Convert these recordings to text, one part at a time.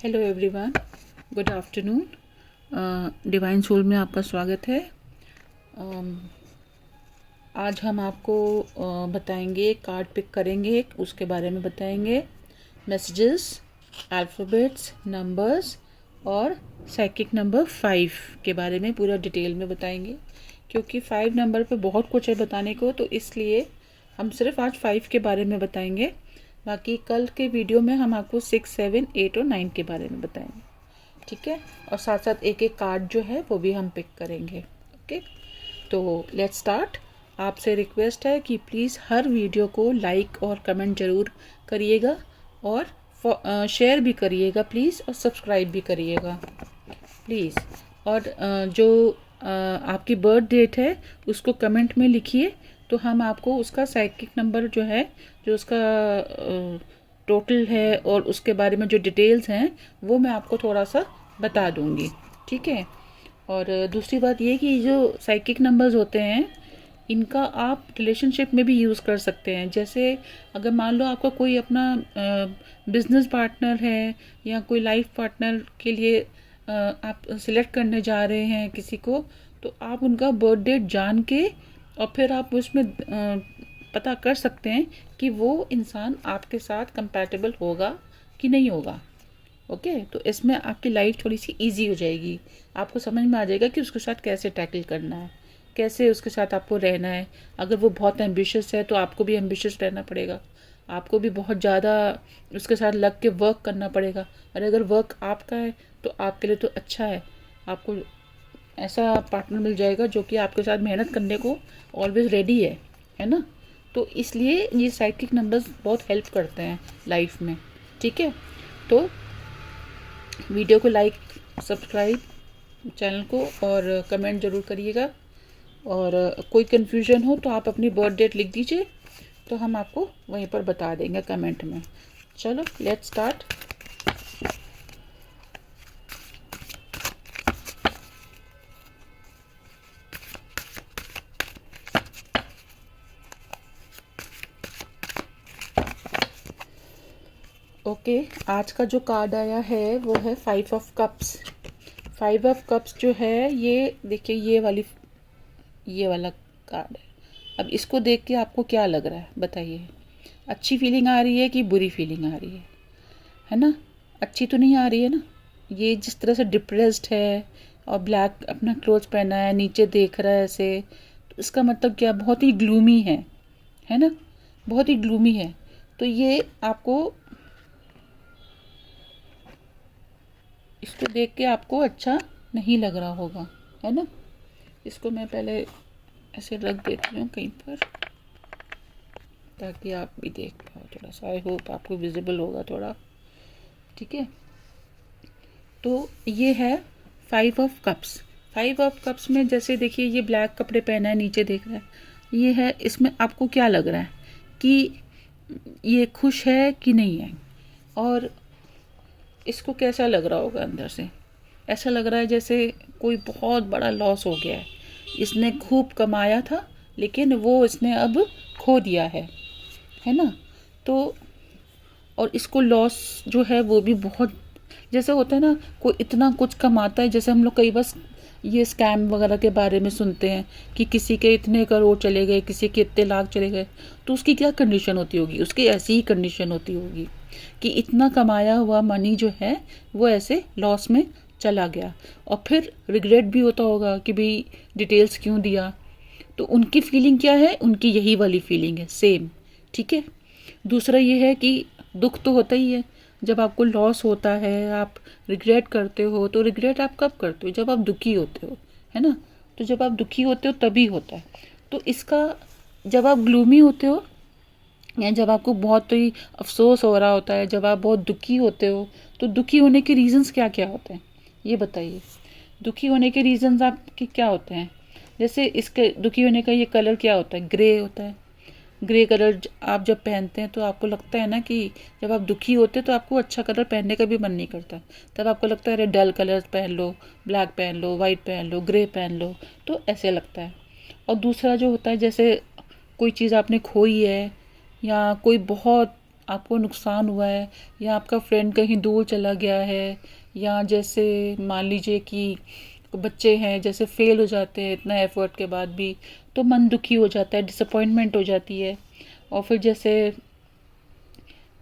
Hello everyone, good afternoon. Divine soul में आपका स्वागत है। आज हम आपको बताएंगे, कार्ड पिक करेंगे, उसके बारे में बताएंगे। मैसेजेस, अल्फ़ाबेट्स, नंबर्स और साइकिक नंबर 5 के बारे में पूरा डिटेल में बताएंगे। क्योंकि 5 नंबर पे बहुत कुछ है बताने को, तो इसलिए हम सिर्फ आज 5 के बारे में बताएंगे। बाकी कल के वीडियो में हम आपको 6, 7, 8 और 9 के बारे में बताएंगे, ठीक है। और साथ साथ एक एक कार्ड जो है वो भी हम पिक करेंगे। ओके, तो लेट्स स्टार्ट। आपसे रिक्वेस्ट है कि प्लीज़ हर वीडियो को लाइक और कमेंट ज़रूर करिएगा और शेयर भी करिएगा प्लीज़, और सब्सक्राइब भी करिएगा प्लीज़। और जो आपकी बर्थ डेट है उसको कमेंट में लिखिए, तो हम आपको उसका साइकिक नंबर जो है, जो उसका टोटल है और उसके बारे में जो डिटेल्स हैं वो मैं आपको थोड़ा सा बता दूंगी, ठीक है। और दूसरी बात ये कि जो साइकिक नंबर्स होते हैं इनका आप रिलेशनशिप में भी यूज़ कर सकते हैं। जैसे अगर मान लो आपका कोई अपना बिजनेस पार्टनर है या कोई लाइफ पार्टनर के लिए आप सिलेक्ट करने जा रहे हैं किसी को, तो आप उनका बर्थ डेट जान के और फिर आप उसमें पता कर सकते हैं कि वो इंसान आपके साथ कंपैटिबल होगा कि नहीं होगा। ओके, तो इसमें आपकी लाइफ थोड़ी सी इजी हो जाएगी। आपको समझ में आ जाएगा कि उसके साथ कैसे टैकल करना है, कैसे उसके साथ आपको रहना है। अगर वो बहुत एम्बिशियस है तो आपको भी एम्बिशियस रहना पड़ेगा, आपको भी बहुत ज़्यादा उसके साथ लग के वर्क करना पड़ेगा। और अगर वर्क आपका है तो आपके लिए तो अच्छा है, आपको ऐसा पार्टनर मिल जाएगा जो कि आपके साथ मेहनत करने को ऑलवेज रेडी है ना। तो इसलिए ये साइकिक नंबर्स बहुत हेल्प करते हैं लाइफ में, ठीक है। तो वीडियो को लाइक, सब्सक्राइब चैनल को और कमेंट ज़रूर करिएगा। और कोई कन्फ्यूजन हो तो आप अपनी बर्थ डेट लिख दीजिए, तो हम आपको वहीं पर बता देंगे कमेंट में। चलो लेट्स स्टार्ट। ओके, आज का जो कार्ड आया है वो है 5 ऑफ कप्स। 5 ऑफ कप्स जो है, ये देखिए, ये वाला कार्ड है। अब इसको देख के आपको क्या लग रहा है बताइए? अच्छी फीलिंग आ रही है कि बुरी फीलिंग आ रही है ना? अच्छी तो नहीं आ रही है ना। ये जिस तरह से डिप्रेस्ड है और ब्लैक अपना क्लोथ पहना है, नीचे देख रहा है ऐसे, तो इसका मतलब क्या? बहुत ही ग्लूमी है ना, बहुत ही ग्लूमी है। तो ये आपको, इसको देख के आपको अच्छा नहीं लग रहा होगा, है ना। इसको मैं पहले ऐसे रख देती हूँ कहीं पर, ताकि आप भी देख पाओ थोड़ा सा। आई होप आपको विजिबल होगा थोड़ा, ठीक है। तो ये है 5 ऑफ कप्स। 5 ऑफ कप्स में जैसे देखिए, ये ब्लैक कपड़े पहना है, नीचे देख रहा है, ये है। इसमें आपको क्या लग रहा है कि ये खुश है कि नहीं है, और इसको कैसा लग रहा होगा अंदर से? ऐसा लग रहा है जैसे कोई बहुत बड़ा लॉस हो गया है। इसने खूब कमाया था लेकिन वो इसने अब खो दिया है ना। तो और इसको लॉस जो है वो भी बहुत, जैसे होता है ना, कोई इतना कुछ कमाता है, जैसे हम लोग कई बार ये स्कैम वगैरह के बारे में सुनते हैं कि किसी के इतने करोड़ चले गए, किसी के इतने लाख चले गए, तो उसकी क्या कंडीशन होती होगी? उसकी ऐसी ही कंडीशन होती होगी कि इतना कमाया हुआ मनी जो है वो ऐसे लॉस में चला गया, और फिर रिग्रेट भी होता होगा कि भाई डिटेल्स क्यों दिया। तो उनकी फीलिंग क्या है? उनकी यही वाली फीलिंग है, सेम, ठीक है। दूसरा ये है कि दुख तो होता ही है जब आपको लॉस होता है, आप रिग्रेट करते हो। तो रिग्रेट आप कब करते हो? जब आप दुखी होते हो, है ना। तो जब आप दुखी होते हो तभी होता है। तो इसका, जब आप ग्लूमी होते हो या जब आपको बहुत ही अफसोस हो रहा होता है, जब आप बहुत दुखी होते हो, तो दुखी होने के रीजंस क्या क्या होते हैं ये बताइए? दुखी होने के रीजंस आपके क्या होते हैं? जैसे इसके दुखी होने का ये कलर क्या होता है? ग्रे होता है। ग्रे कलर आप जब पहनते हैं तो आपको लगता है ना कि जब आप दुखी होते हैं तो आपको अच्छा कलर पहनने का भी मन नहीं करता। तब आपको लगता है अरे डल कलर पहन लो, ब्लैक पहन लो, वाइट पहन लो, ग्रे पहन लो, तो ऐसे लगता है। और दूसरा जो होता है, जैसे कोई चीज़ आपने खोई है या कोई बहुत आपको नुकसान हुआ है, या आपका फ्रेंड कहीं दूर चला गया है, या जैसे मान लीजिए कि बच्चे हैं जैसे फेल हो जाते हैं इतना एफर्ट के बाद भी, तो मन दुखी हो जाता है, डिसअपॉइंटमेंट हो जाती है। और फिर जैसे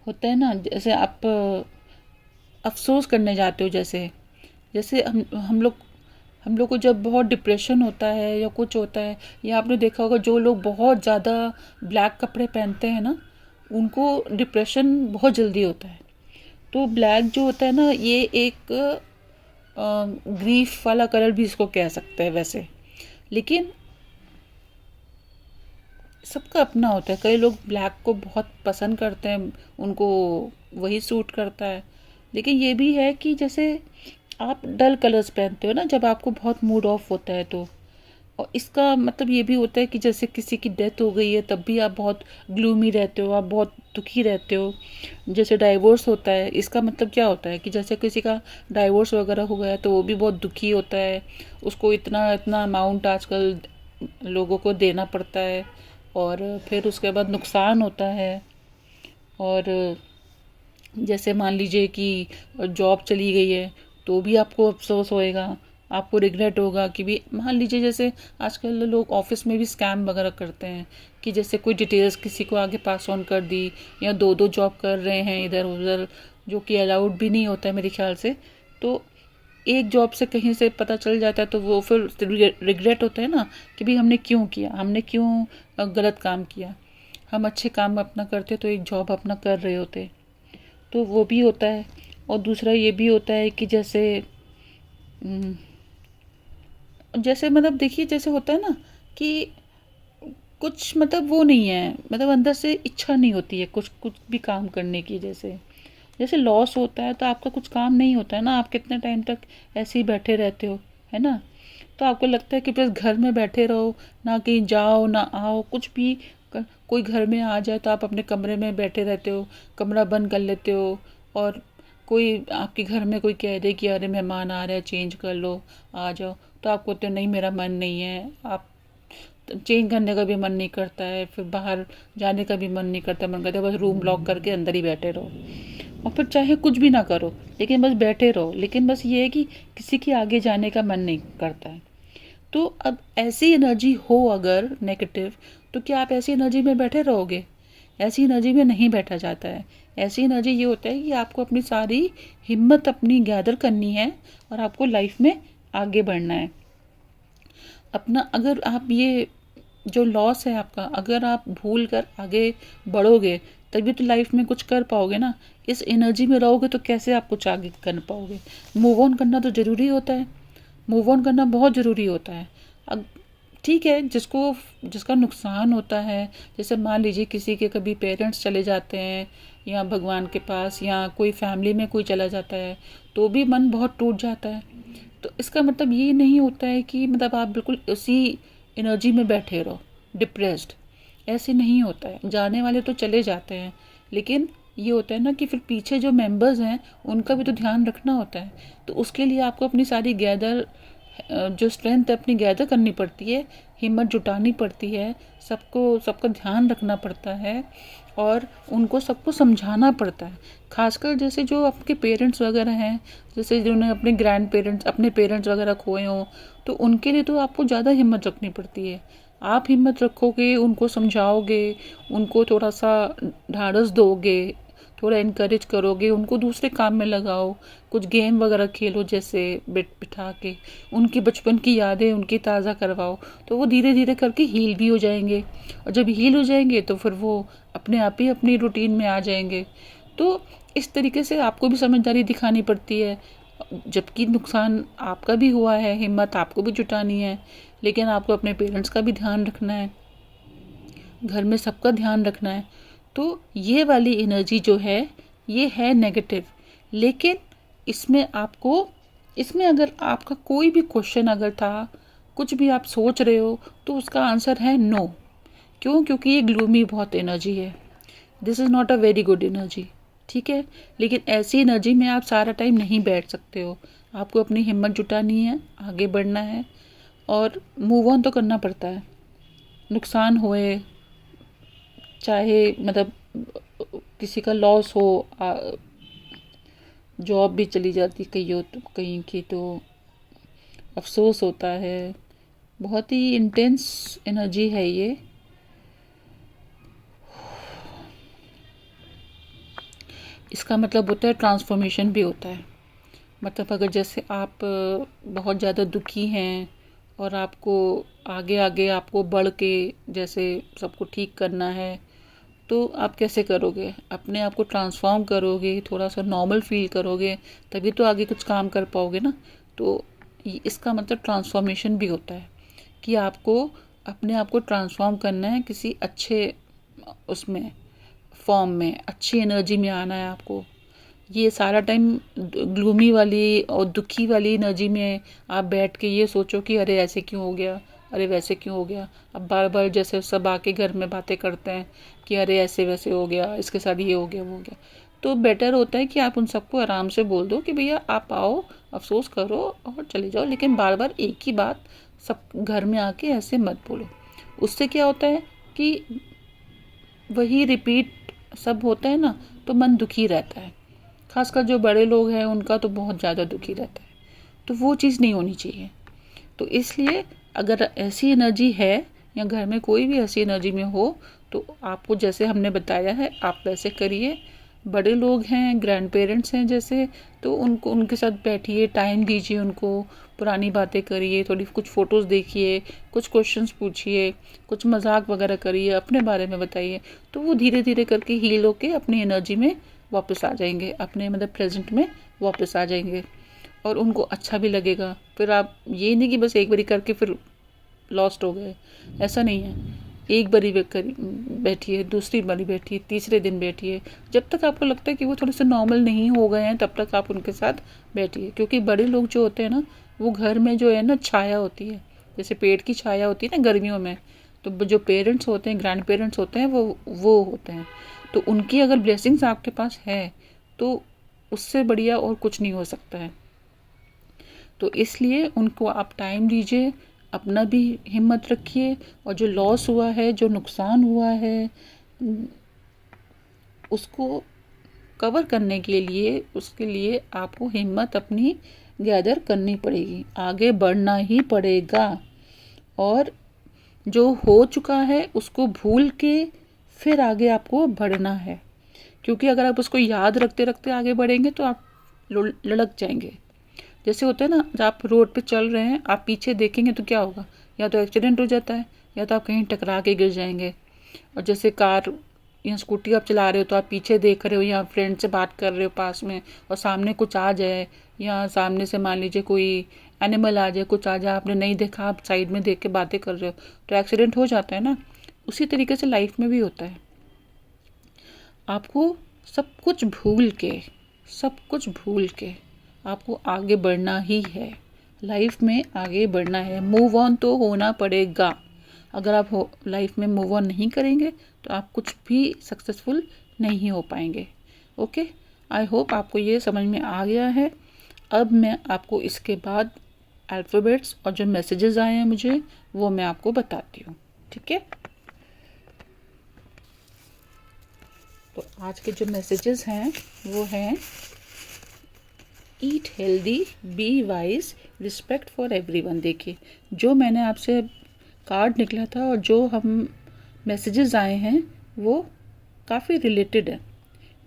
होता है ना, जैसे आप अफसोस करने जाते हो, जैसे जैसे हम लोग को जब बहुत डिप्रेशन होता है या कुछ होता है, या आपने देखा होगा जो लोग बहुत ज़्यादा ब्लैक कपड़े पहनते हैं ना, उनको डिप्रेशन बहुत जल्दी होता है। तो ब्लैक जो होता है ना, ये एक ग्रीफ वाला कलर भी इसको कह सकते हैं वैसे। लेकिन सबका अपना होता है, कई लोग ब्लैक को बहुत पसंद करते हैं, उनको वही सूट करता है। लेकिन ये भी है कि जैसे आप डल कलर्स पहनते हो ना जब आपको बहुत मूड ऑफ होता है तो, और इसका मतलब ये भी होता है कि जैसे किसी की डेथ हो गई है तब भी आप बहुत ग्लूमी रहते हो, आप बहुत दुखी रहते हो। जैसे डाइवोर्स होता है, इसका मतलब क्या होता है कि जैसे किसी का डाइवोर्स वगैरह हो गया तो वो भी बहुत दुखी होता है, उसको इतना इतना अमाउंट आजकल लोगों को देना पड़ता है, और फिर उसके बाद नुकसान होता है। और जैसे मान लीजिए कि जॉब चली गई है तो भी आपको अफसोस होएगा, आपको रिग्रेट होगा कि भी मान लीजिए जैसे आजकल लोग ऑफिस में भी स्कैम वगैरह करते हैं कि जैसे कोई डिटेल्स किसी को आगे पास ऑन कर दी, या दो दो जॉब कर रहे हैं इधर उधर, जो कि अलाउड भी नहीं होता है मेरे ख्याल से। तो एक जॉब से कहीं से पता चल जाता है तो वो फिर रिग्रेट होता है ना कि भी हमने क्यों किया, हमने क्यों गलत काम किया। हम अच्छे काम अपना करते तो एक जॉब अपना कर रहे होते, तो वो भी होता है। और दूसरा ये भी होता है कि जैसे जैसे मतलब देखिए जैसे होता है ना कि कुछ मतलब वो नहीं है, मतलब अंदर से इच्छा नहीं होती है कुछ कुछ भी काम करने की। जैसे जैसे लॉस होता है तो आपका कुछ काम नहीं होता है ना, आप कितने टाइम तक ऐसे ही बैठे रहते हो, है ना। तो आपको लगता है कि बस घर में बैठे रहो, ना कहीं जाओ ना आओ कुछ भी। कोई घर में आ जाए तो आप अपने कमरे में बैठे रहते हो, कमरा बंद कर लेते हो। और कोई आपके घर में कोई कह दे कि अरे मेहमान आ रहे हैं चेंज कर लो, आ जाओ, तो आपको तो नहीं मेरा मन नहीं है, आप चेंज करने का भी मन नहीं करता है, फिर बाहर जाने का भी मन नहीं करता, मन करता है बस रूम लॉक करके अंदर ही बैठे रहो। और फिर चाहे कुछ भी ना करो लेकिन बस बैठे रहो, लेकिन बस ये है कि किसी के आगे जाने का मन नहीं करता है। तो अब ऐसी एनर्जी हो अगर नेगेटिव, तो क्या आप ऐसी एनर्जी में बैठे रहोगे? ऐसी एनर्जी में नहीं बैठा जाता है। ऐसी एनर्जी ये होता है कि आपको अपनी सारी हिम्मत अपनी गैदर करनी है और आपको लाइफ में आगे बढ़ना है अपना। अगर आप ये जो लॉस है आपका, अगर आप भूल कर आगे बढ़ोगे तभी तो लाइफ में कुछ कर पाओगे ना। इस एनर्जी में रहोगे तो कैसे आप कुछ आगे कर पाओगे? मूव ऑन करना तो ज़रूरी होता है, मूव ऑन करना बहुत ज़रूरी होता है। अब ठीक है, जिसका नुकसान होता है, जैसे मान लीजिए किसी के कभी पेरेंट्स चले जाते हैं या भगवान के पास, या कोई फैमिली में कोई चला जाता है, तो भी मन बहुत टूट जाता है। तो इसका मतलब ये नहीं होता है कि मतलब आप बिल्कुल उसी एनर्जी में बैठे रहो डिप्रेस्ड, ऐसे नहीं होता है। जाने वाले तो चले जाते हैं, लेकिन ये होता है ना कि फिर पीछे जो मेंबर्स हैं उनका भी तो ध्यान रखना होता है। तो उसके लिए आपको अपनी सारी गैदर जो स्ट्रेंथ अपनी गैदर करनी पड़ती है, हिम्मत जुटानी पड़ती है, सबका ध्यान रखना पड़ता है, और उनको सबको समझाना पड़ता है। खासकर जैसे जो आपके पेरेंट्स वगैरह हैं, जैसे जिन्होंने अपने ग्रैंड पेरेंट्स अपने पेरेंट्स वगैरह खोए हों, तो उनके लिए तो आपको ज़्यादा हिम्मत रखनी पड़ती है। आप हिम्मत रखोगे, उनको समझाओगे, उनको थोड़ा सा ढाढ़स दोगे, थोड़ा इनकरेज करोगे, उनको दूसरे काम में लगाओ, कुछ गेम वगैरह खेलो, जैसे बिठा के उनकी बचपन की यादें उनकी ताज़ा करवाओ, तो वो धीरे धीरे करके हील भी हो जाएंगे। और जब हील हो जाएंगे तो फिर वो अपने आप ही अपनी रूटीन में आ जाएंगे। तो इस तरीके से आपको भी समझदारी दिखानी पड़ती है। जबकि नुकसान आपका भी हुआ है, हिम्मत आपको भी जुटानी है, लेकिन आपको अपने पेरेंट्स का भी ध्यान रखना है, घर में सबका ध्यान रखना है। तो ये वाली एनर्जी जो है ये है नेगेटिव। लेकिन इसमें अगर आपका कोई भी क्वेश्चन अगर था, कुछ भी आप सोच रहे हो, तो उसका आंसर है नो। क्यों? क्योंकि ये ग्लूमी बहुत एनर्जी है, this is not a very good energy. ठीक है, लेकिन ऐसी एनर्जी में आप सारा टाइम नहीं बैठ सकते हो, आपको अपनी हिम्मत जुटानी है, आगे बढ़ना है, और मूव ऑन तो करना पड़ता है। नुकसान होए चाहे मतलब किसी का लॉस हो, जॉब भी चली जाती कहीं की, तो अफसोस होता है। बहुत ही इंटेंस एनर्जी है ये। इसका मतलब होता है ट्रांसफॉर्मेशन भी होता है। मतलब अगर जैसे आप बहुत ज़्यादा दुखी हैं और आपको आगे आगे आपको बढ़ के जैसे सबको ठीक करना है, तो आप कैसे करोगे? अपने आप को ट्रांसफॉर्म करोगे, थोड़ा सा नॉर्मल फील करोगे, तभी तो आगे कुछ काम कर पाओगे ना। तो इसका मतलब ट्रांसफॉर्मेशन भी होता है कि आपको अपने आप को ट्रांसफॉर्म करना है किसी अच्छे उसमें फॉर्म में, अच्छी एनर्जी में आना है आपको। ये सारा टाइम ग्लूमी वाली और दुखी वाली एनर्जी में आप बैठ के ये सोचो कि अरे ऐसे क्यों हो गया, अरे वैसे क्यों हो गया। अब बार बार जैसे सब आके घर में बातें करते हैं कि अरे ऐसे वैसे हो गया, इसके साथ ये हो गया वो हो गया। तो बेटर होता है कि आप उन सबको आराम से बोल दो कि भैया आप आओ, अफसोस करो और चले जाओ, लेकिन बार बार एक ही बात सब घर में आके ऐसे मत बोलो। उससे क्या होता है कि वही रिपीट सब होता है ना, तो मन दुखी रहता है। खासकर जो बड़े लोग हैं उनका तो बहुत ज़्यादा दुखी रहता है, तो वो चीज़ नहीं होनी चाहिए। तो इसलिए अगर ऐसी एनर्जी है या घर में कोई भी ऐसी एनर्जी में हो, तो आपको जैसे हमने बताया है आप वैसे करिए। बड़े लोग हैं, ग्रैंड पेरेंट्स हैं जैसे, तो उनको उनके साथ बैठिए, टाइम दीजिए उनको, पुरानी बातें करिए, थोड़ी कुछ फ़ोटोज़ देखिए, कुछ क्वेश्चंस पूछिए, कुछ मजाक वगैरह करिए, अपने बारे में बताइए। तो वो धीरे धीरे करके हील होके अपनी एनर्जी में वापस आ जाएंगे, अपने मतलब प्रेजेंट में वापस आ जाएंगे, और उनको अच्छा भी लगेगा। फिर आप ये नहीं कि बस एक बारी करके फिर लॉस्ट हो गए, ऐसा नहीं है। एक बारी बैठिए, दूसरी बारी बैठिए, तीसरे दिन बैठिए, जब तक आपको लगता है कि वो थोड़े से नॉर्मल नहीं हो गए हैं तब तक आप उनके साथ बैठिए। क्योंकि बड़े लोग जो होते हैं ना, वो घर में जो है ना छाया होती है, जैसे पेड़ की छाया होती है ना गर्मियों में, तो जो पेरेंट्स होते हैं, ग्रैंड पेरेंट्स होते हैं, वो होते हैं। तो उनकी अगर ब्लेसिंग्स आपके पास है तो उससे बढ़िया और कुछ नहीं हो सकता है। तो इसलिए उनको आप टाइम दीजिए, अपना भी हिम्मत रखिए, और जो लॉस हुआ है, जो नुकसान हुआ है, उसको कवर करने के लिए, उसके लिए आपको हिम्मत अपनी गैदर करनी पड़ेगी, आगे बढ़ना ही पड़ेगा। और जो हो चुका है उसको भूल के फिर आगे आपको बढ़ना है। क्योंकि अगर आप उसको याद रखते रखते आगे बढ़ेंगे तो आप लड़क जाएंगे। जैसे होता है ना, जब आप रोड पे चल रहे हैं, आप पीछे देखेंगे तो क्या होगा, या तो एक्सीडेंट हो जाता है या तो आप कहीं टकरा के गिर जाएंगे। और जैसे कार या स्कूटी आप चला रहे हो तो आप पीछे देख रहे हो या फ्रेंड से बात कर रहे हो पास में, और सामने कुछ आ जाए, या सामने से मान लीजिए कोई एनिमल आ जाए, कुछ आ जाए, आपने नहीं देखा, आप साइड में देख के बातें कर रहे हो, तो एक्सीडेंट हो जाता है ना। उसी तरीके से लाइफ में भी होता है। आपको सब कुछ भूल के, सब कुछ भूल के आपको आगे बढ़ना ही है, लाइफ में आगे बढ़ना है। मूव ऑन तो होना पड़ेगा। अगर आप लाइफ में मूव ऑन नहीं करेंगे तो आप कुछ भी सक्सेसफुल नहीं हो पाएंगे। ओके, आई होप आपको ये समझ में आ गया है। अब मैं आपको इसके बाद अल्फ़ाबेट्स और जो मैसेजेस आए हैं मुझे, वो मैं आपको बताती हूँ, ठीक है। तो आज के जो मैसेजेस हैं वो हैं eat healthy, be wise, respect for everyone. देखिए, जो मैंने आपसे कार्ड निकला था और जो हम मैसेजेस आए हैं वो काफ़ी रिलेटेड है।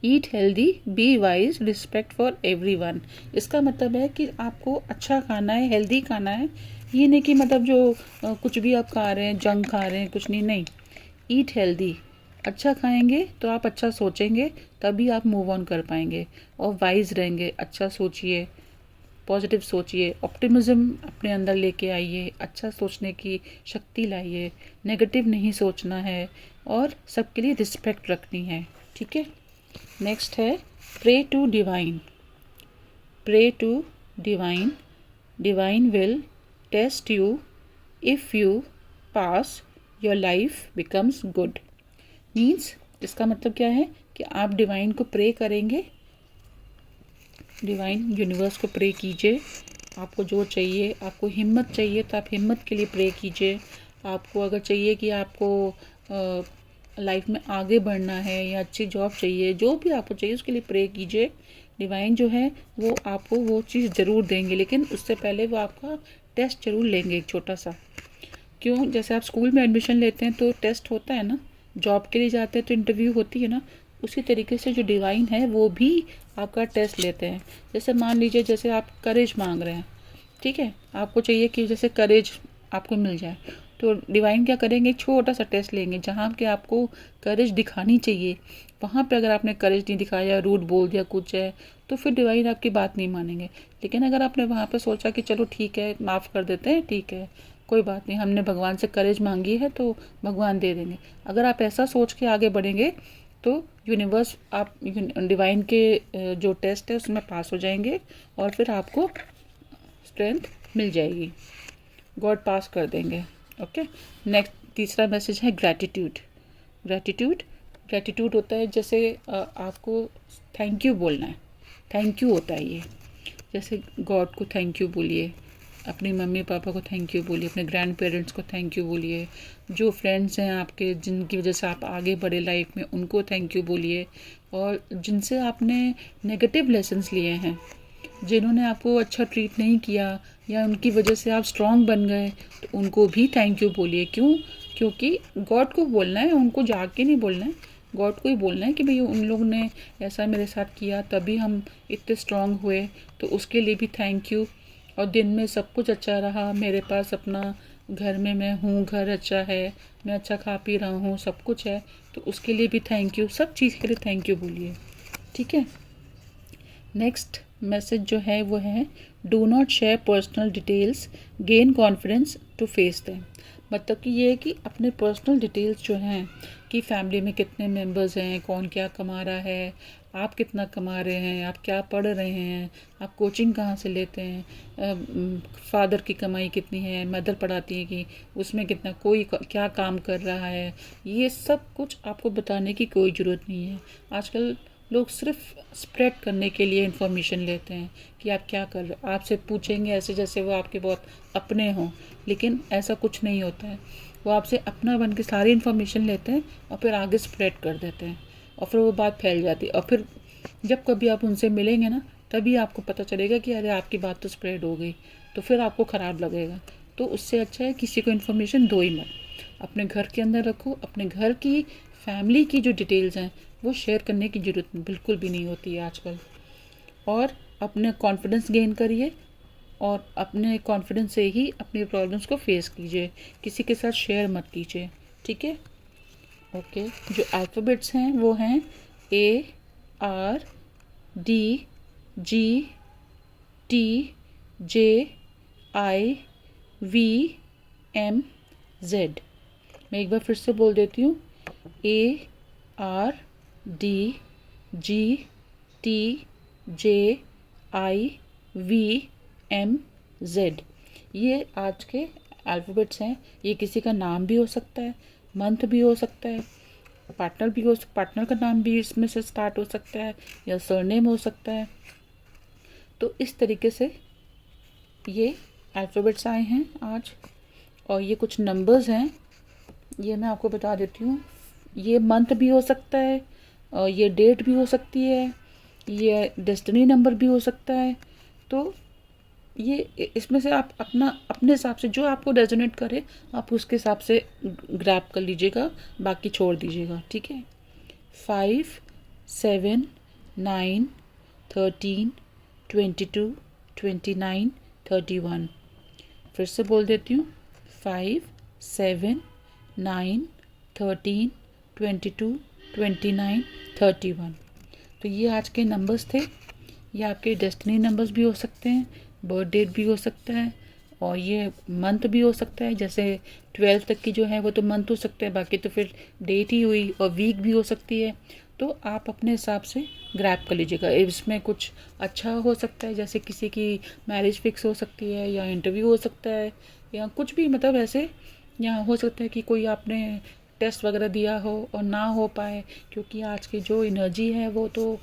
Eat healthy, be wise, respect for everyone. इसका मतलब है कि आपको अच्छा खाना है, हेल्दी खाना है। ये नहीं कि मतलब जो कुछ भी आप खा रहे हैं, जंक खा रहे हैं, कुछ नहीं, नहीं। ईट हेल्दी, अच्छा खाएंगे तो आप अच्छा सोचेंगे, तभी आप मूव ऑन कर पाएंगे और वाइज रहेंगे। अच्छा सोचिए, पॉजिटिव सोचिए, ऑप्टिमिज्म अपने अंदर लेके आइए, अच्छा सोचने की शक्ति लाइए, नेगेटिव नहीं सोचना है, और सबके लिए रिस्पेक्ट रखनी है, ठीक है। नेक्स्ट है pray to divine. Pray to divine, divine will test you, if you pass your life becomes good. Means इसका मतलब क्या है कि आप डिवाइन को प्रे करेंगे, डिवाइन यूनिवर्स को प्रे कीजिए। आपको जो चाहिए, आपको हिम्मत चाहिए तो आप हिम्मत के लिए प्रे कीजिए। आपको अगर चाहिए कि आपको लाइफ में आगे बढ़ना है या अच्छी जॉब चाहिए, जो भी आपको चाहिए उसके लिए प्रे कीजिए। डिवाइन जो है वो आपको वो चीज़ ज़रूर देंगे, लेकिन उससे पहले वो आपका टेस्ट ज़रूर लेंगे एक छोटा सा। क्यों? जैसे आप स्कूल में एडमिशन लेते हैं तो टेस्ट होता है ना, जॉब के लिए जाते हैं तो इंटरव्यू होती है ना, उसी तरीके से जो डिवाइन है वो भी आपका टेस्ट लेते हैं। जैसे मान लीजिए जैसे आप करेज मांग रहे हैं, ठीक है, आपको चाहिए कि जैसे करेज आपको मिल जाए, तो डिवाइन क्या करेंगे, एक छोटा सा टेस्ट लेंगे जहाँ के आपको करेज दिखानी चाहिए, वहाँ पे अगर आपने करेज नहीं दिखाया, रूट बोल दिया कुछ है, तो फिर डिवाइन आपकी बात नहीं मानेंगे। लेकिन अगर आपने वहाँ पे सोचा कि चलो ठीक है माफ़ कर देते हैं, ठीक है कोई बात नहीं, हमने भगवान से करेज मांगी है तो भगवान दे देंगे, अगर आप ऐसा सोच के आगे बढ़ेंगे तो यूनिवर्स आप डिवाइन के जो टेस्ट है उसमें पास हो जाएंगे और फिर आपको स्ट्रेंथ मिल जाएगी, गॉड पास कर देंगे। ओके, नेक्स्ट तीसरा मैसेज है ग्रैटिट्यूड। ग्रैटिट्यूड ग्रैटिट्यूड होता है जैसे आपको थैंक यू बोलना है, थैंक यू होता है ये, जैसे गॉड को थैंक यू बोलिए, अपनी मम्मी पापा को थैंक यू बोलिए, अपने ग्रैंड पेरेंट्स को थैंक यू बोलिए, जो फ्रेंड्स हैं आपके जिनकी वजह से आप आगे बढ़े लाइफ में उनको थैंक यू बोलिए, और जिनसे आपने नेगेटिव लेसन्स लिए हैं, जिन्होंने आपको अच्छा ट्रीट नहीं किया या उनकी वजह से आप स्ट्रांग बन गए, तो उनको भी थैंक यू बोलिए। क्यों? क्योंकि गॉड को बोलना है, उनको जाग के नहीं बोलना है, गॉड को ही बोलना है कि भाई उन लोगों ने ऐसा मेरे साथ किया तभी हम इतने स्ट्रांग हुए, तो उसके लिए भी थैंक यू। और दिन में सब कुछ अच्छा रहा, मेरे पास अपना घर में मैं हूँ, घर अच्छा है, मैं अच्छा खा पी रहा हूँ, सब कुछ है, तो उसके लिए भी थैंक यू, सब चीज़ के लिए थैंक यू बोलिए, ठीक है। नेक्स्ट मैसेज जो है वो है do not share personal details, gain confidence to face them. मतलब कि ये है कि अपने पर्सनल डिटेल्स जो हैं कि फैमिली में कितने मेंबर्स हैं, कौन क्या कमा रहा है, आप कितना कमा रहे हैं, आप क्या पढ़ रहे हैं, आप कोचिंग कहाँ से लेते हैं, फादर की कमाई कितनी है, मदर पढ़ाती है कि उसमें कितना, कोई क्या काम कर रहा है, ये सब कुछ आपको बताने की कोई ज़रूरत नहीं है। आजकल लोग सिर्फ स्प्रेड करने के लिए इन्फॉर्मेशन लेते हैं कि आप क्या कर रहे हो, आपसे पूछेंगे ऐसे जैसे वो आपके बहुत अपने हों, लेकिन ऐसा कुछ नहीं होता है। वो आपसे अपना बन के सारी इन्फॉर्मेशन लेते हैं और फिर आगे स्प्रेड कर देते हैं और फिर वो बात फैल जाती है, और फिर जब कभी आप उनसे मिलेंगे ना तभी आपको पता चलेगा कि अरे आपकी बात तो स्प्रेड हो गई, तो फिर आपको ख़राब लगेगा। तो उससे अच्छा है किसी को इन्फॉर्मेशन दो ही मत, अपने घर के अंदर रखो, अपने घर की फैमिली की जो डिटेल्स हैं वो शेयर करने की ज़रूरत बिल्कुल भी नहीं होती है आजकल। और अपने कॉन्फिडेंस गेन करिए और अपने कॉन्फिडेंस से ही अपनी प्रॉब्लम्स को फेस कीजिए, किसी के साथ शेयर मत कीजिए, ठीक है। ओके, जो अल्फ़ाबेट्स हैं वो हैं ARDGTJIVMZ। मैं एक बार फिर से बोल देती हूँ, ARDGTJIVMZ। ये आज के अल्फ़ाबेट्स हैं। ये किसी का नाम भी हो सकता है, मंथ भी हो सकता है, पार्टनर का नाम भी इसमें से स्टार्ट हो सकता है, या सरनेम हो सकता है। तो इस तरीके से ये अल्फ़ाबेट्स आए हैं आज। और ये कुछ नंबर्स हैं, ये मैं आपको बता देती हूँ। ये मंथ भी हो सकता है, और ये डेट भी हो सकती है, ये डेस्टिनी नंबर भी हो सकता है। तो ये इसमें से आप अपने हिसाब से जो आपको रेजोनेट करे आप उसके हिसाब से ग्रैब कर लीजिएगा, बाकी छोड़ दीजिएगा, ठीक है। 5, 7, 9, 13, 22, 29, 31। फिर से बोल देती हूँ, 5, 7, 9, 13, 22, 29, 31। तो ये आज के नंबर्स थे। ये आपके डेस्टिनी नंबर्स भी हो सकते हैं, बर्थ डेट भी हो सकता है, और ये मंथ भी हो सकता है। जैसे 12 तक की जो है वो तो मंथ हो सकता है, बाकी तो फिर डेट ही हुई, और वीक भी हो सकती है। तो आप अपने हिसाब से ग्रैब कर लीजिएगा। इसमें कुछ अच्छा हो सकता है, जैसे किसी की मैरिज फिक्स हो सकती है, या इंटरव्यू हो सकता है, या कुछ भी मतलब ऐसे, या हो सकता है कि कोई आपने टेस्ट वगैरह दिया हो और ना हो पाए, क्योंकि आज की जो एनर्जी है वो तो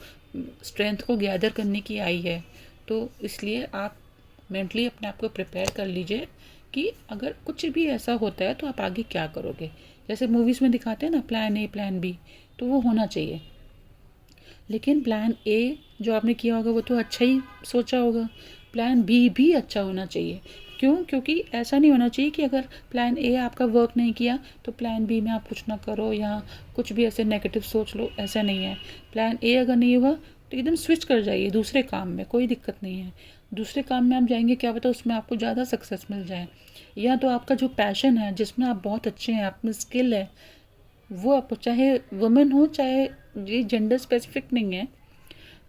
स्ट्रेंथ को गैदर करने की आई है। तो इसलिए आप मेंटली अपने आप को प्रिपेयर कर लीजिए कि अगर कुछ भी ऐसा होता है तो आप आगे क्या करोगे। जैसे मूवीज़ में दिखाते हैं ना, प्लान ए प्लान बी, तो वो होना चाहिए। लेकिन प्लान ए जो आपने किया होगा वो तो अच्छा ही सोचा होगा, प्लान बी भी अच्छा होना चाहिए। क्यों? क्योंकि ऐसा नहीं होना चाहिए कि अगर प्लान ए आपका वर्क नहीं किया तो प्लान बी में आप कुछ ना करो या कुछ भी ऐसे नेगेटिव सोच लो, ऐसा नहीं है। प्लान ए अगर नहीं हुआ तो एकदम स्विच कर जाइए दूसरे काम में, कोई दिक्कत नहीं है। दूसरे काम में आप जाएंगे, क्या पता उसमें आपको ज़्यादा सक्सेस मिल जाए। या तो आपका जो पैशन है, जिसमें आप बहुत अच्छे हैं, आप में स्किल है, वो आप, चाहे वुमेन हो चाहे, ये जेंडर स्पेसिफिक नहीं है,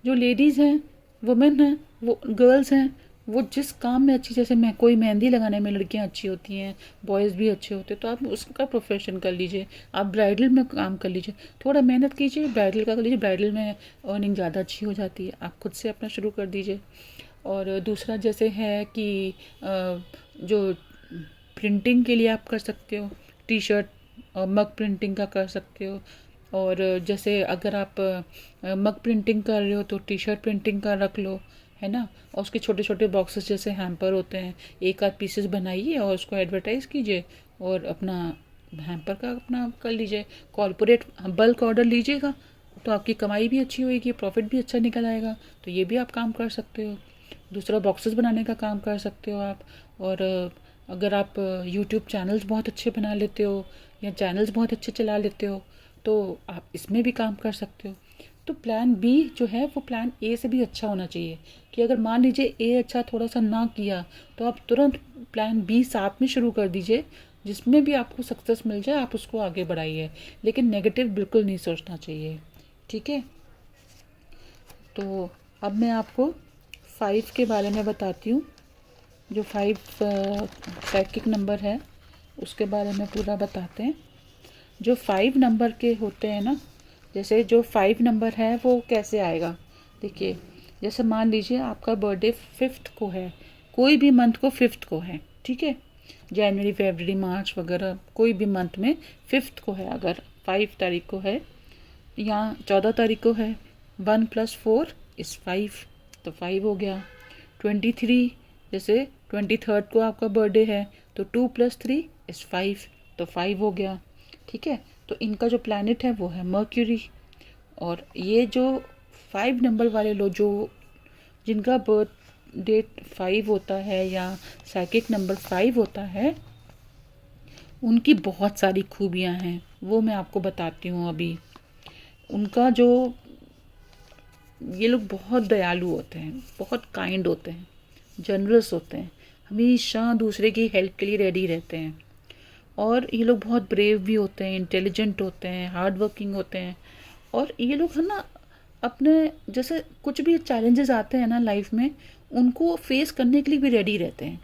जो लेडीज़ हैं, वुमेन हैं, वो गर्ल्स हैं, वो जिस काम में अच्छी, जैसे मैं, कोई मेहंदी लगाने में लड़कियां अच्छी होती हैं, बॉयज़ भी अच्छे होते हैं, तो आप उसका प्रोफेशन कर लीजिए। आप ब्राइडल में काम कर लीजिए, थोड़ा मेहनत कीजिए, ब्राइडल का कर लीजिए, ब्राइडल में अर्निंग ज़्यादा अच्छी हो जाती है। आप खुद से अपना शुरू कर दीजिए। और दूसरा जैसे है कि जो प्रिंटिंग के लिए आप कर सकते हो, टी शर्ट और मग प्रिंटिंग का कर सकते हो। और जैसे अगर आप मग प्रिंटिंग कर रहे हो तो टी शर्ट प्रिंटिंग का रख लो, है ना। और उसके छोटे छोटे बॉक्सेस जैसे हैम्पर होते हैं, एक आध पीसेस बनाइए और उसको एडवर्टाइज़ कीजिए और अपना हैम्पर का अपना कर लीजिए। कॉर्पोरेट बल्क ऑर्डर लीजिएगा तो आपकी कमाई भी अच्छी होगी, प्रॉफिट भी अच्छा निकल आएगा, तो ये भी आप काम कर सकते हो। दूसरा बॉक्सेस बनाने का काम कर सकते हो आप। और अगर आप यूट्यूब चैनल्स बहुत अच्छे बना लेते हो या चैनल्स बहुत अच्छे चला लेते हो तो आप इसमें भी काम कर सकते हो। तो प्लान बी जो है वो प्लान ए से भी अच्छा होना चाहिए, कि अगर मान लीजिए ए अच्छा थोड़ा सा ना किया तो आप तुरंत प्लान बी साथ में शुरू कर दीजिए, जिसमें भी आपको सक्सेस मिल जाए आप उसको आगे बढ़ाइए। लेकिन नेगेटिव बिल्कुल नहीं सोचना चाहिए, ठीक है। तो अब मैं आपको 5 के बारे में बताती हूँ। जो 5 साइकिक नंबर है उसके बारे में पूरा बताते हैं। जो 5 नंबर के होते हैं ना, जैसे जो 5 नंबर है वो कैसे आएगा, देखिए। जैसे मान लीजिए आपका बर्थडे 5th को है, कोई भी मंथ को 5th को है, ठीक है। जनवरी, फरवरी, मार्च वगैरह कोई भी मंथ में 5th को है, अगर 5 तारीख को है या 14 तारीख को है, 1 + 4 = 5, तो 5 हो गया। 23, जैसे 23rd को आपका बर्थडे है तो 2 + 3 = 5, तो 5 हो गया, ठीक है। तो इनका जो प्लैनेट है वो है मर्क्यूरी। और ये जो 5 नंबर वाले लोग, जो जिनका बर्थ डेट 5 होता है या साइकिक नंबर 5 होता है, उनकी बहुत सारी खूबियां हैं, वो मैं आपको बताती हूँ अभी। उनका जो, ये लोग बहुत दयालु होते हैं, बहुत काइंड होते हैं, जनरस होते हैं, हमेशा दूसरे की हेल्प के लिए रेडी रहते हैं। और ये लोग बहुत ब्रेव भी होते हैं, इंटेलिजेंट होते हैं, हार्ड वर्किंग होते हैं। और ये लोग है ना, अपने जैसे कुछ भी चैलेंजेस आते हैं ना लाइफ में, उनको फेस करने के लिए भी रेडी रहते हैं।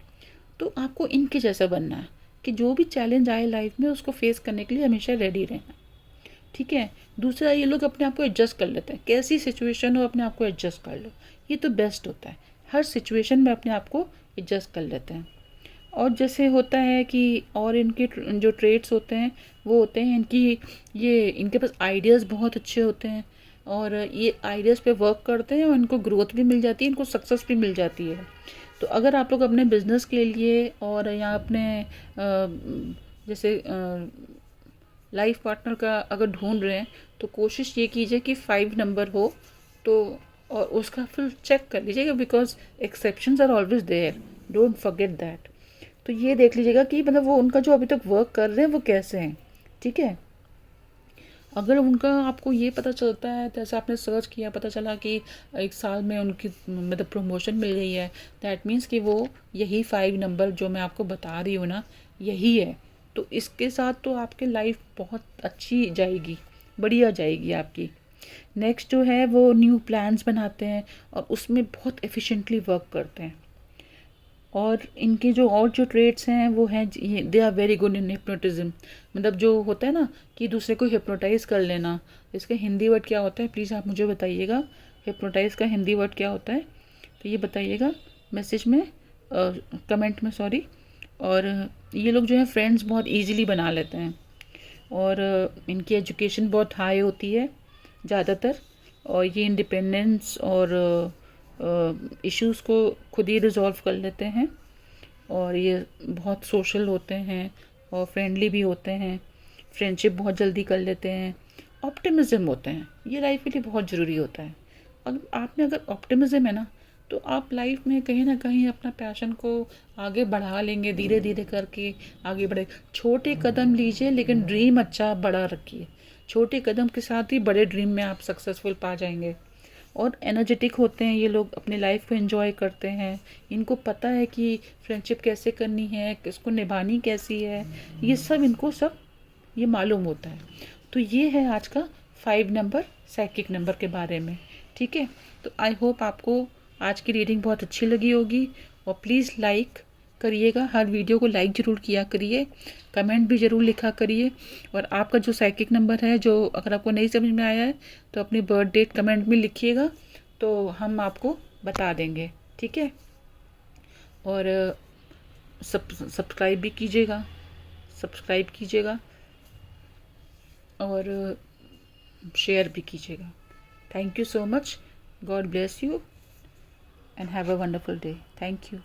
तो आपको इनके जैसा बनना है कि जो भी चैलेंज आए लाइफ में उसको फेस करने के लिए हमेशा रेडी रहना, ठीक है। दूसरा, ये लोग अपने आप को एडजस्ट कर लेते हैं, कैसी सिचुएशन हो अपने आप को एडजस्ट कर लो, ये तो बेस्ट होता है। हर सिचुएशन में अपने आप को एडजस्ट कर लेते हैं। और जैसे होता है कि और इनके जो ट्रेड्स होते हैं वो होते हैं इनकी, ये इनके पास आइडियाज़ बहुत अच्छे होते हैं और ये आइडियाज़ पे वर्क करते हैं और इनको ग्रोथ भी मिल जाती है, इनको सक्सेस भी मिल जाती है। तो अगर आप लोग अपने बिजनेस के लिए और या अपने जैसे लाइफ पार्टनर का अगर ढूंढ रहे हैं तो कोशिश ये कीजिए कि 5 नंबर हो तो, और उसका फिर चेक कर लीजिएगा, because exceptions are always there, don't forget that. तो ये देख लीजिएगा कि मतलब वो उनका जो अभी तक वर्क कर रहे हैं वो कैसे हैं, ठीक है। अगर उनका आपको ये पता चलता है, जैसे आपने सर्च किया, पता चला कि 1 साल में उनकी मतलब प्रमोशन मिल गई है, दैट मीन्स कि वो यही 5 नंबर जो मैं आपको बता रही हूँ ना, यही है। तो इसके साथ तो आपकी लाइफ बहुत अच्छी जाएगी, बढ़िया जाएगी आपकी। नेक्स्ट जो है वो न्यू प्लान्स बनाते हैं और उसमें बहुत एफिशिएंटली वर्क करते हैं। और इनके जो और जो ट्रेड्स हैं वो हैं, they are very good in hypnotism, मतलब जो होता है ना कि दूसरे को हिप्नोटाइज कर लेना, इसका हिंदी वर्ड क्या होता है प्लीज़ आप मुझे बताइएगा, हिप्नोटाइज का हिंदी वर्ड क्या होता है, तो ये बताइएगा मैसेज में, कमेंट में, सॉरी। और ये लोग जो है फ्रेंड्स बहुत ईजिली बना लेते हैं और इनकी एजुकेशन बहुत हाई होती है ज़्यादातर, और ये इंडिपेंडेंस और इश्यूज़ को खुद ही रिजॉल्व कर लेते हैं। और ये बहुत सोशल होते हैं और फ्रेंडली भी होते हैं, फ्रेंडशिप बहुत जल्दी कर लेते हैं, ऑप्टिमिज्म होते हैं। ये लाइफ के लिए बहुत ज़रूरी होता है। अगर ऑप्टिमिज्म है ना, तो आप लाइफ में कहीं ना कहीं अपना पैशन को आगे बढ़ा लेंगे, धीरे धीरे करके आगे बढ़े। छोटे कदम लीजिए लेकिन ड्रीम अच्छा बड़ा रखिए। छोटे कदम के साथ ही बड़े ड्रीम में आप सक्सेसफुल पा जाएंगे। और एनर्जेटिक होते हैं ये लोग, अपनी लाइफ को एंजॉय करते हैं। इनको पता है कि फ्रेंडशिप कैसे करनी है, किसको निभानी कैसी है, ये सब इनको सब ये मालूम होता है। तो ये है आज का 5 नंबर साइकिक नंबर के बारे में। ठीक है, तो आई होप आपको आज की रीडिंग बहुत अच्छी लगी होगी। और प्लीज़ लाइक करिएगा, हर वीडियो को लाइक ज़रूर किया करिए, कमेंट भी ज़रूर लिखा करिए। और आपका जो साइकिक नंबर है, जो अगर आपको नहीं समझ में आया है तो अपनी बर्थ डेट कमेंट में लिखिएगा, तो हम आपको बता देंगे। ठीक है, और सब्सक्राइब भी कीजिएगा, सब्सक्राइब कीजिएगा और शेयर भी कीजिएगा। Thank you so much. God bless you and have a wonderful day. Thank you.